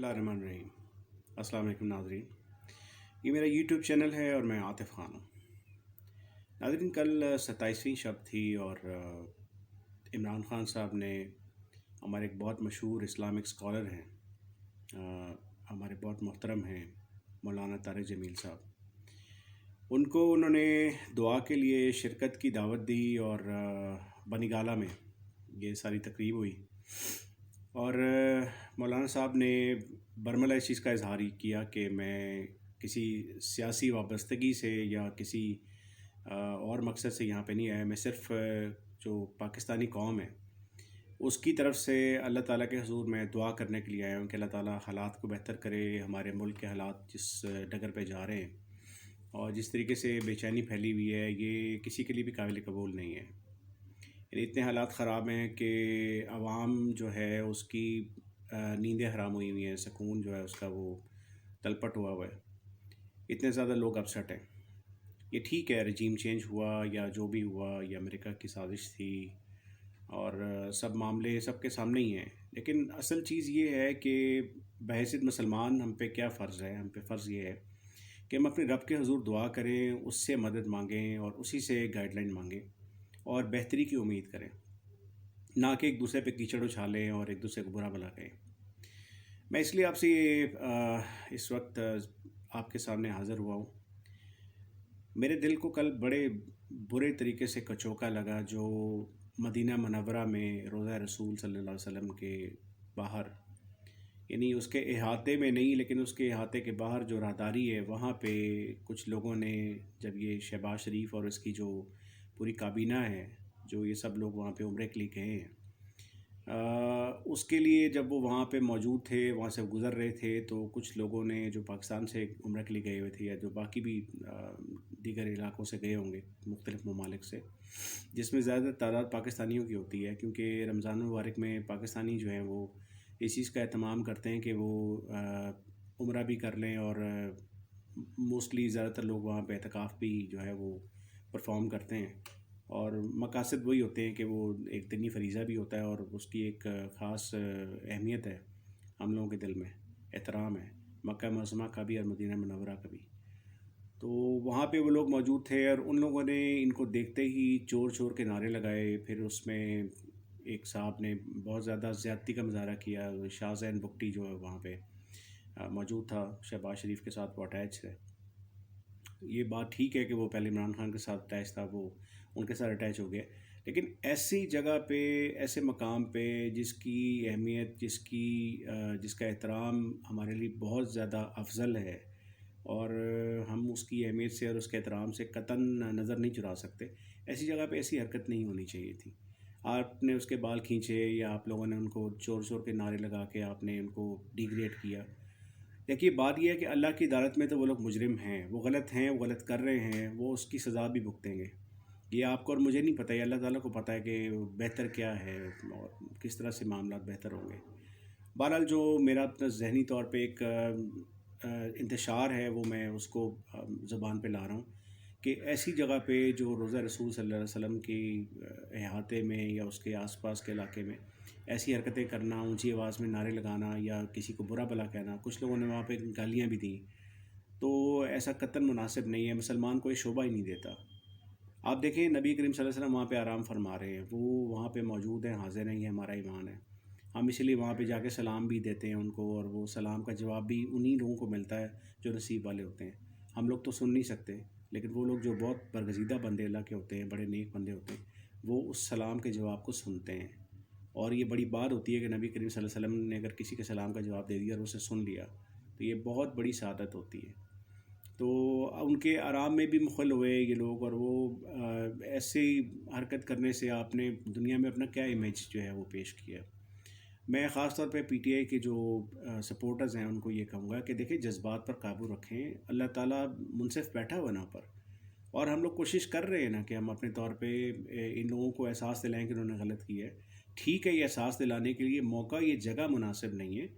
बिस्मिल्लाहिर्रहमानिर्रहीम। अस्सलाम वालेकुम नाज़रीन, ये मेरा यूट्यूब चैनल है और मैं आतिफ़ ख़ान हूँ। नाज़रीन, कल 27वीं शब थी और इमरान ख़ान साहब ने, हमारे एक बहुत मशहूर इस्लामिक स्कॉलर हैं, हमारे बहुत मोहतरम हैं मौलाना तारिक जमील साहब, उनको उन्होंने दुआ के लिए शिरकत की दावत दी और बनीगाला में ये सारी तकरीब हुई और मौलाना साहब ने बरमला इस चीज़ का इजहार किया कि मैं किसी सियासी वाबस्तगी से या किसी और मकसद से यहाँ पे नहीं आया। मैं सिर्फ़ जो पाकिस्तानी कौम है उसकी तरफ से अल्लाह ताला के हुज़ूर मैं दुआ करने के लिए आया हूँ कि अल्लाह ताला हालात को बेहतर करे। हमारे मुल्क के हालात जिस डगर पे जा रहे हैं और जिस तरीके से बेचैनी फैली हुई है, ये किसी के लिए भी काबिल कबूल नहीं है। यानी इतने हालात ख़राब हैं कि आवाम जो है उसकी नींदें हराम हुई हुई हैं, सुकून जो है उसका वो तलपट हुआ हुआ है। इतने ज़्यादा लोग अपसेट हैं। ये ठीक है, रजीम चेंज हुआ या जो भी हुआ, ये अमेरिका की साजिश थी और सब मामले सबके सामने ही हैं, लेकिन असल चीज़ ये है कि बहैसियत मुसलमान हम पे क्या फ़र्ज़ है। हम पे फ़र्ज़ ये है कि हम अपने रब के हुज़ूर दुआ करें, उससे मदद मांगें और उसी से गाइडलाइन मांगें और बेहतरी की उम्मीद करें, ना कि एक दूसरे पे कीचड़ उछालें और एक दूसरे को बुरा भला कहें। मैं इसलिए आपसे ये इस वक्त आपके सामने हाज़िर हुआ हूँ। मेरे दिल को कल बड़े बुरे तरीके से कचोका लगा जो मदीना मनव्वरा में रोज़ा रसूल सल्लल्लाहु अलैहि वसल्लम के बाहर, यानी उसके अहाते में नहीं लेकिन उसके अहाते के बाहर जो राहदारी है वहाँ पे कुछ लोगों ने, जब ये शहबाज शरीफ और इसकी जो पूरी काबीना है, जो ये सब लोग वहाँ पे उम्रे के लिए गए हैं, उसके लिए जब वो वहाँ पे मौजूद थे, वहाँ से गुज़र रहे थे, तो कुछ लोगों ने जो पाकिस्तान से उम्रा के लिए गए हुए थे या जो बाकी भी दीगर इलाक़ों से गए होंगे मुख्तलिफ़ ममालिक से, जिसमें ज़्यादा तादाद पाकिस्तानियों की होती है, क्योंकि रमज़ान मुबारक में पाकिस्तानी जो हैं वो इस चीज़ का एहतमाम करते हैं कि वो उम्रा भी कर लें और मोस्टली ज़्यादातर लोग वहाँ पे एतकाफ़ भी जो है वो परफॉर्म करते हैं और मकासद वही होते हैं कि वो एक दीनी फरीज़ा भी होता है और उसकी एक ख़ास अहमियत है हम लोगों के दिल में, एहतराम है मक्का मुअज़्ज़मा का भी और मदीना मुनव्वरा का भी। तो वहाँ पे वो लोग मौजूद थे और उन लोगों ने इनको देखते ही चोर चोर के नारे लगाए। फिर उसमें एक साहब ने बहुत ज़्यादा ज़्यादती का मुज़ाहरा किया। शाहज़ैन बुगटी जो है वहाँ पे मौजूद था, शहबाज शरीफ के साथ वो अटैच है। ये बात ठीक है कि वो पहले इमरान खान के साथ अटैच था, वो उनके साथ अटैच हो गया, लेकिन ऐसी जगह पे, ऐसे मकाम पे जिसकी अहमियत, जिसका एहतराम हमारे लिए बहुत ज़्यादा अफजल है और हम उसकी अहमियत से और उसके एहतराम से कतन नज़र नहीं चुरा सकते, ऐसी जगह पे ऐसी हरकत नहीं होनी चाहिए थी। आपने उसके बाल खींचे या आप लोगों ने उनको चोर चोर के नारे लगा के आपने उनको डिग्रेड किया। देखिए, बात यह है कि अल्लाह की अदालत में तो वो लोग मुजरिम हैं, वो गलत हैं, वो गलत कर रहे हैं, वो उसकी सज़ा भी भुगतेंगे। ये आपको और मुझे नहीं पता है, अल्लाह ताला को पता है कि बेहतर क्या है और किस तरह से मामलात बेहतर होंगे। बहरहाल जो मेरा अपना ज़हनी तौर पे एक इंतशार है वो मैं उसको ज़बान पे ला रहा हूँ कि ऐसी जगह पे जो रोज़ा रसूल सल्लल्लाहु अलैहि वसल्लम की अहाते में या उसके आसपास के इलाके में ऐसी हरकतें करना, ऊंची आवाज़ में नारे लगाना या किसी को बुरा भला कहना, कुछ लोगों ने वहाँ पे गालियाँ भी दी, तो ऐसा कतई मुनासिब नहीं है। मुसलमान को ये शोभा ही नहीं देता। आप देखें, नबी करीम सल्लल्लाहु अलैहि वसल्लम वहाँ पे आराम फरमा रहे हैं, वो वहाँ पे मौजूद हैं, हाज़िर हैं, ये हमारा ईमान है। हम इसलिए वहाँ पे जाके सलाम भी देते हैं उनको और वो सलाम का जवाब भी उन्हीं लोगों को मिलता है जो नसीब वाले होते हैं। हम लोग तो सुन नहीं सकते, लेकिन वो लोग जो बहुत बरगज़ीदा बंदे अल्लाह के होते हैं, बड़े नेक बंदे होते हैं, वो उस सलाम के जवाब को सुनते हैं। और ये बड़ी बात होती है कि नबी करीम सल्लल्लाहु अलैहि वसल्लम ने अगर किसी के सलाम का जवाब दे दिया और उसे सुन लिया, तो ये बहुत बड़ी सआदत होती है। तो उनके आराम में भी मुखल हुए ये लोग और वो ऐसे हरकत करने से आपने दुनिया में अपना क्या इमेज जो है वो पेश किया। मैं ख़ास तौर पे पीटीआई के जो सपोर्टर्स हैं उनको ये कहूँगा कि देखिए, जज्बात पर काबू रखें। अल्लाह ताला मुनसिफ बैठा हुआ ना पर, और हम लोग कोशिश कर रहे हैं ना कि हम अपने तौर पे इन लोगों को एहसास दिलाएं कि उन्होंने गलत किया है। ठीक है, ये एहसास दिलाने के लिए मौका, ये जगह मुनासिब नहीं है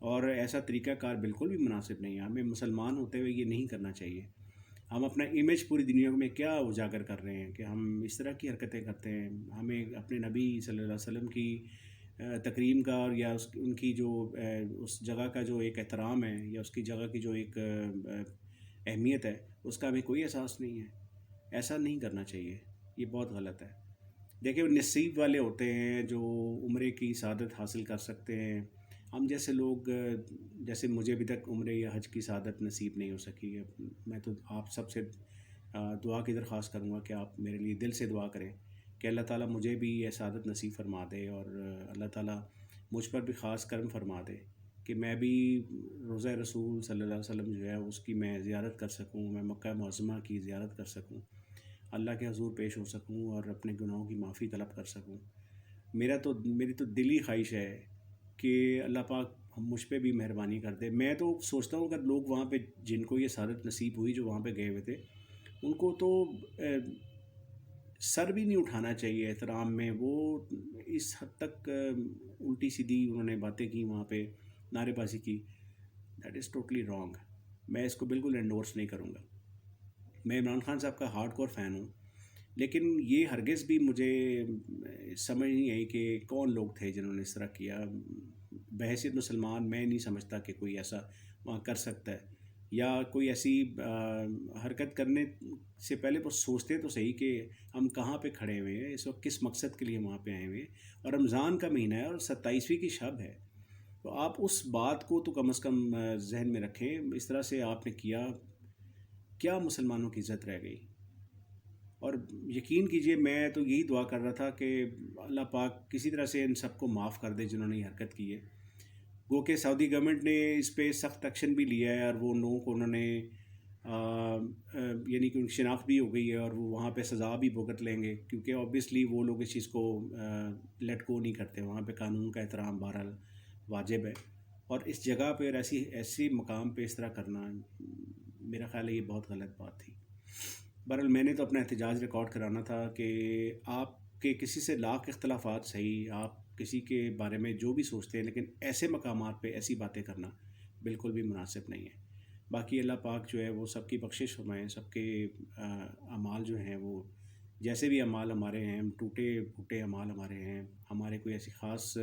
और ऐसा तरीक़ाकार बिल्कुल भी मुनासिब नहीं है। हमें मुसलमान होते हुए ये नहीं करना चाहिए। हम अपना इमेज पूरी दुनिया में क्या उजागर कर रहे हैं कि हम इस तरह की हरकतें करते हैं। हमें अपने नबी सल्लल्लाहु अलैहि वसल्लम की تکریم کا اور یا ان کی جو اس جگہ کا جو ایک احترام ہے یا اس کی جگہ کی جو ایک اہمیت ہے اس کا ہمیں کوئی احساس نہیں ہے. ایسا نہیں کرنا چاہیے، یہ بہت غلط ہے. دیکھیں وہ نصیب والے ہوتے ہیں جو عمرے کی سعادت حاصل کر سکتے ہیں. ہم جیسے لوگ جیسے مجھے ابھی تک عمرے یا حج کی سعادت نصیب نہیں ہو سکی ہے. میں تو آپ سب سے دعا کی درخواست کروں گا کہ آپ میرے لیے دل سے دعا کریں کہ اللہ تعالیٰ مجھے بھی یہ سعادت نصیب فرما دے، اور اللہ تعالیٰ مجھ پر بھی خاص کرم فرما دے کہ میں بھی روضہ رسول صلی اللہ علیہ وسلم جو ہے اس کی میں زیارت کر سکوں، میں مکہ معظمہ کی زیارت کر سکوں، اللہ کے حضور پیش ہو سکوں اور اپنے گناہوں کی معافی طلب کر سکوں. میری تو دلی خواہش ہے کہ اللہ پاک مجھ پہ بھی مہربانی کر دے. میں تو سوچتا ہوں اگر لوگ وہاں پہ جن کو یہ سعادت نصیب ہوئی جو وہاں پہ گئے ہوئے تھے ان کو تو سر بھی نہیں اٹھانا چاہیے احترام میں. وہ اس حد تک الٹی سیدھی انہوں نے باتیں کی وہاں پہ، نعرے بازی کی. That is totally wrong. میں اس کو بالکل انڈورس نہیں کروں گا. میں عمران خان صاحب کا ہارڈ کور فین ہوں، لیکن یہ ہرگز بھی مجھے سمجھ نہیں آئی کہ کون لوگ تھے جنہوں نے اس طرح کیا. بحیثیت مسلمان میں نہیں سمجھتا کہ کوئی ایسا وہاں کر سکتا ہے، یا کوئی ایسی حرکت کرنے سے پہلے وہ سوچتے تو صحیح کہ ہم کہاں پہ کھڑے ہوئے ہیں اس وقت، کس مقصد کے لیے وہاں پہ آئے ہوئے ہیں. اور رمضان کا مہینہ ہے اور 27ویں کی شب ہے، تو آپ اس بات کو تو کم از کم ذہن میں رکھیں. اس طرح سے آپ نے کیا مسلمانوں کی عزت رہ گئی. اور یقین کیجئے میں تو یہی دعا کر رہا تھا کہ اللہ پاک کسی طرح سے ان سب کو معاف کر دے جنہوں نے یہ حرکت کی ہے. گو کہ سعودی گورنمنٹ نے اس پہ سخت ایکشن بھی لیا ہے، اور وہ لوگوں کو انہوں نے یعنی کہ ان کی شناخت بھی ہو گئی ہے اور وہ وہاں پہ سزا بھی بھگت لیں گے، کیونکہ آبویسلی وہ لوگ اس چیز کو لیٹ گو نہیں کرتے. وہاں پہ قانون کا احترام بہرحال واجب ہے، اور اس جگہ پہ اور ایسی مقام پہ اس طرح کرنا میرا خیال ہے یہ بہت غلط بات تھی. بہرحال میں نے تو اپنا احتجاج ریکارڈ کرانا تھا کہ آپ کے کسی سے لاکھ اختلافات صحیح، آپ کسی کے بارے میں جو بھی سوچتے ہیں، لیکن ایسے مقامات پہ ایسی باتیں کرنا بالکل بھی مناسب نہیں ہے. باقی اللہ پاک جو ہے وہ سب کی بخشش فرمائے. سب کے اعمال جو ہیں وہ جیسے بھی اعمال ہمارے ہیں، ٹوٹے پھوٹے اعمال ہمارے ہیں، ہمارے کوئی ایسی خاص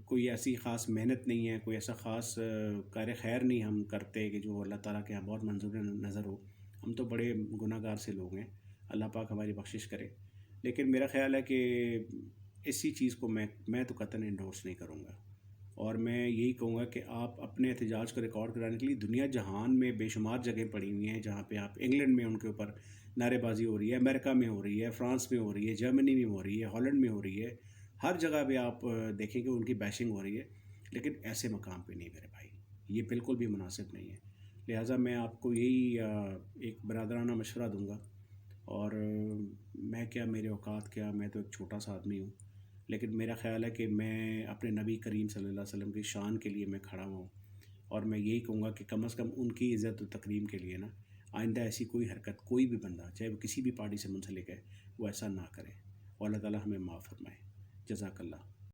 کوئی ایسی خاص محنت نہیں ہے، کوئی ایسا خاص کار خیر نہیں ہم کرتے کہ جو اللہ تعالیٰ کے یہاں بہت منظور نظر ہو. ہم تو بڑے گناہ گار سے لوگ ہیں، اللہ پاک ہماری بخشش کرے. لیکن میرا خیال ہے کہ اسی چیز کو میں تو قطعاً انڈورس نہیں کروں گا. اور میں یہی کہوں گا کہ آپ اپنے احتجاج کو ریکارڈ کرانے کے لیے دنیا جہان میں بے شمار جگہیں پڑی ہوئی ہیں جہاں پہ آپ انگلینڈ میں ان کے اوپر نعرے بازی ہو رہی ہے، امریکہ میں ہو رہی ہے، فرانس میں ہو رہی ہے، جرمنی میں ہو رہی ہے، ہالینڈ میں ہو رہی ہے. ہر جگہ پہ آپ دیکھیں کہ ان کی بیشنگ ہو رہی ہے، لیکن ایسے مقام پہ نہیں میرے بھائی. یہ بالکل بھی مناسب نہیں ہے. لہٰذا میں آپ کو یہی ایک برادرانہ مشورہ دوں گا. اور میں کیا، میرے اوقات کیا، میں تو ایک چھوٹا سا آدمی ہوں، لیکن میرا خیال ہے کہ میں اپنے نبی کریم صلی اللہ علیہ وسلم کی شان کے لیے میں کھڑا ہوں. اور میں یہی کہوں گا کہ کم از کم ان کی عزت و تکریم کے لیے نا آئندہ ایسی کوئی حرکت کوئی بھی بندہ چاہے وہ کسی بھی پارٹی سے منسلک ہے وہ ایسا نہ کرے. اور اللہ تعالیٰ ہمیں معاف فرمائے. جزاک اللہ.